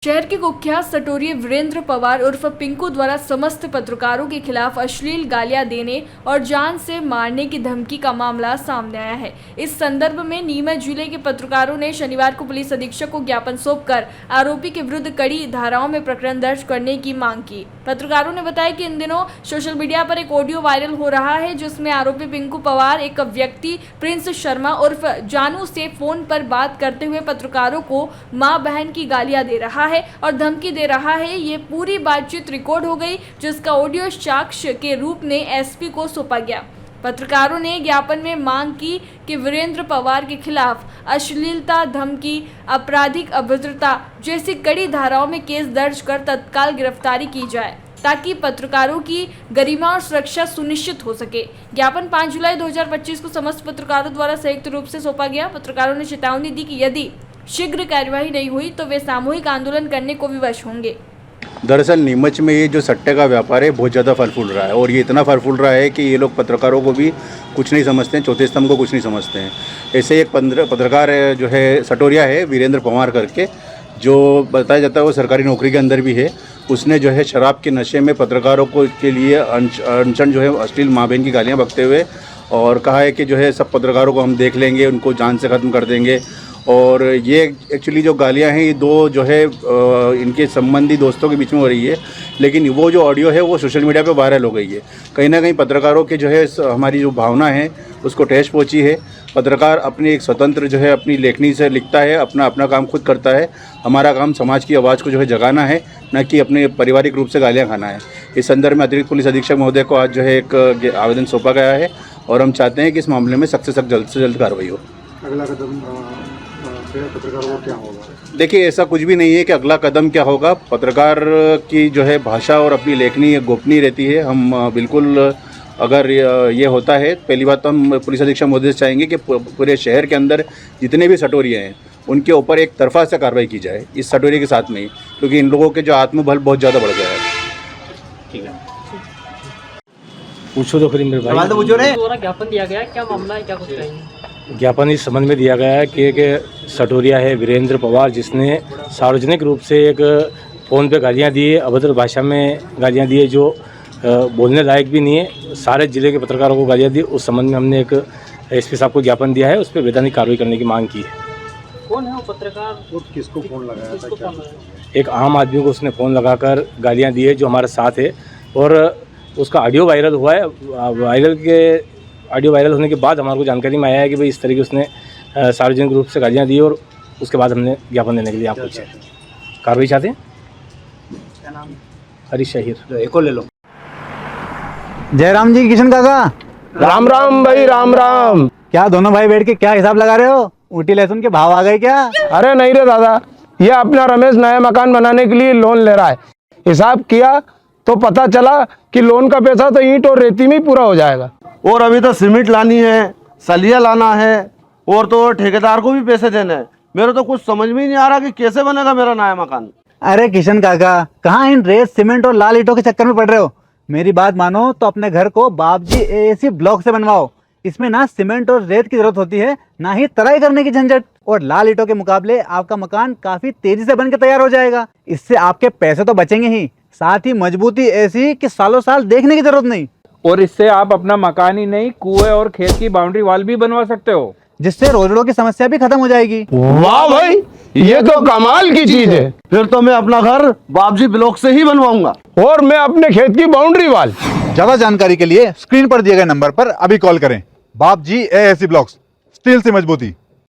शहर के कुख्यात सटोरिये वीरेंद्र पवार उर्फ पिंकू द्वारा समस्त पत्रकारों के खिलाफ अश्लील गालियां देने और जान से मारने की धमकी का मामला सामने आया है। इस संदर्भ में नीमच जिले के पत्रकारों ने शनिवार को पुलिस अधीक्षक को ज्ञापन सौंपकर आरोपी के विरुद्ध कड़ी धाराओं में प्रकरण दर्ज करने की मांग की। पत्रकारों ने बताया कि इन दिनों सोशल मीडिया पर एक ऑडियो वायरल हो रहा है, जिसमें आरोपी पिंकू पवार एक व्यक्ति प्रिंस शर्मा उर्फ जानू से फोन पर बात करते हुए पत्रकारों को मां बहन की गालियां दे रहा है और धमकी दे रहा है। ये पूरी बातचीत रिकॉर्ड हो गई, जिसका ऑडियो साक्ष्य के रूप में एसपी को सौंपा गया। पत्रकारों ने ज्ञापन में मांग की कि वीरेंद्र पवार के खिलाफ अश्लीलता, धमकी, आपराधिक अभद्रता जैसी कड़ी धाराओं में केस दर्ज कर तत्काल गिरफ्तारी की जाए, ताकि पत्रकारों की गरिमा और सुरक्षा सुनिश्चित हो सके। ज्ञापन 5 जुलाई 2025 को समस्त पत्रकारों द्वारा संयुक्त रूप से सौंपा गया। पत्रकारों ने चेतावनी दी कि यदि शीघ्र कार्यवाही नहीं हुई तो वे सामूहिक आंदोलन करने को विवश होंगे। दरअसल नीमच में ये जो सट्टे का व्यापार है बहुत ज़्यादा फल फूल रहा है, और ये इतना फल फूल रहा है कि ये लोग पत्रकारों को भी कुछ नहीं समझते हैं, चौथे स्तंभ को कुछ नहीं समझते हैं। ऐसे एक पत्रकार जो है सटोरिया है वीरेंद्र पवार करके, जो बताया जाता है वो सरकारी नौकरी के अंदर भी है। उसने जो है शराब के नशे में पत्रकारों को के लिए अनशन जो है अश्लील माँ बहन की गालियाँ बकते हुए और कहा है कि जो है सब पत्रकारों को हम देख लेंगे, उनको जान से ख़त्म कर देंगे। और ये एक्चुअली जो गालियां हैं ये दो जो है इनके संबंधी दोस्तों के बीच में हो रही है, लेकिन वो जो ऑडियो है वो सोशल मीडिया पे वायरल हो गई है। कहीं ना कहीं पत्रकारों के जो है हमारी जो भावना है उसको ठेस पहुंची है। पत्रकार अपनी एक स्वतंत्र जो है अपनी लेखनी से लिखता है, अपना काम खुद करता है। हमारा काम समाज की आवाज़ को जो है जगाना है, न कि अपने पारिवारिक रूप से गालियाँ खाना है। इस संदर्भ में अतिरिक्त पुलिस अधीक्षक महोदय को आज जो है एक आवेदन सौंपा गया है और हम चाहते हैं कि इस मामले में सख्त से सख्त जल्द से जल्द कार्रवाई हो। अगला कदम पत्रकारों को क्या होगा? देखिए, ऐसा कुछ भी नहीं है कि अगला कदम क्या होगा। पत्रकार की जो है भाषा और अपनी लेखनी गोपनीय रहती है। हम बिल्कुल अगर ये होता है, पहली बात तो हम पुलिस अधीक्षक महोदय से चाहेंगे कि पूरे शहर के अंदर जितने भी सटोरिये हैं उनके ऊपर एक तरफा से कार्रवाई की जाए इस सटोरिये के साथ में ही, क्योंकि इन लोगों के जो आत्मबल बहुत ज़्यादा बढ़ गया है। ठीक है, पूछो तो फिर मेरे भाई। तो पूछो रे। ज्ञापन दिया गया, क्या मामला है, क्या कुछ कहेंगे? ज्ञापन इस संबंध में दिया गया है कि सटोरिया है वीरेंद्र पवार, जिसने सार्वजनिक रूप से एक फ़ोन पे गालियां दी है, अभद्र भाषा में गालियां दी है, जो बोलने लायक भी नहीं है। सारे ज़िले के पत्रकारों को गालियां दी। उस संबंध में हमने एक एसपी साहब को ज्ञापन दिया है, उस पर वैधानिक कार्रवाई करने की मांग की है। कौन है वो पत्रकार? किसको फ़ोन लगाया था? क्या? एक आम आदमी को उसने फ़ोन लगाकर गालियाँ दी है, जो हमारे साथ है, और उसका ऑडियो वायरल हुआ है। ऑडियो वायरल होने के बाद हमारे को जानकारी में आया है कि भाई इस तरीके उसने सार्वजनिक रूप से गालियाँ दी, और उसके बाद हमने ज्ञापन देने के लिए आप पूछे। कार्रवाई चाहते हैं? क्या नाम? हरीश शाहिर। एक और ले लो। जयराम जी, किशन काका। राम राम भाई, राम राम। क्या दोनों भाई बैठ के क्या हिसाब लगा रहे हो? ऊटी लहसुन के भाव आ गए क्या? अरे नहीं रे दादा, ये अपना रमेश नया मकान बनाने के लिए लोन ले रहा है। हिसाब किया तो पता चला कि लोन का पैसा तो ईंट और रेती में ही पूरा हो जाएगा। और अभी तो सीमेंट लानी है, सलिया लाना है, और तो ठेकेदार को भी पैसे देने हैं। मेरे तो कुछ समझ में ही नहीं आ रहा कि कैसे बनेगा मेरा नया मकान। अरे किशन काका, कहाँ इन रेत, सीमेंट और लाल ईंटों के चक्कर में पड़ रहे हो? मेरी बात मानो तो अपने घर को बाबजी एएसी ब्लॉक से बनवाओ। इसमें ना सीमेंट और रेत की जरूरत होती है, ना ही तराई करने की झंझट। और लाल ईंटों के मुकाबले आपका मकान काफी तेजी से बनकर तैयार हो जाएगा। इससे आपके पैसे तो बचेंगे ही, साथ ही मजबूती ऐसी कि सालों साल देखने की जरूरत नहीं। और इससे आप अपना मकान ही नहीं, कुएं और खेत की बाउंड्री वॉल भी बनवा सकते हो, जिससे रोजड़ों की समस्या भी खत्म हो जाएगी। वाह भाई, ये तो कमाल की चीज है। फिर तो मैं अपना घर बाबजी ब्लॉक से ही बनवाऊंगा। और मैं अपने खेत की बाउंड्री वॉल। ज्यादा जानकारी के लिए स्क्रीन पर दिए गए नंबर पर अभी कॉल करें। बाबजी एएसी ब्लॉक्स, स्टील से मजबूती।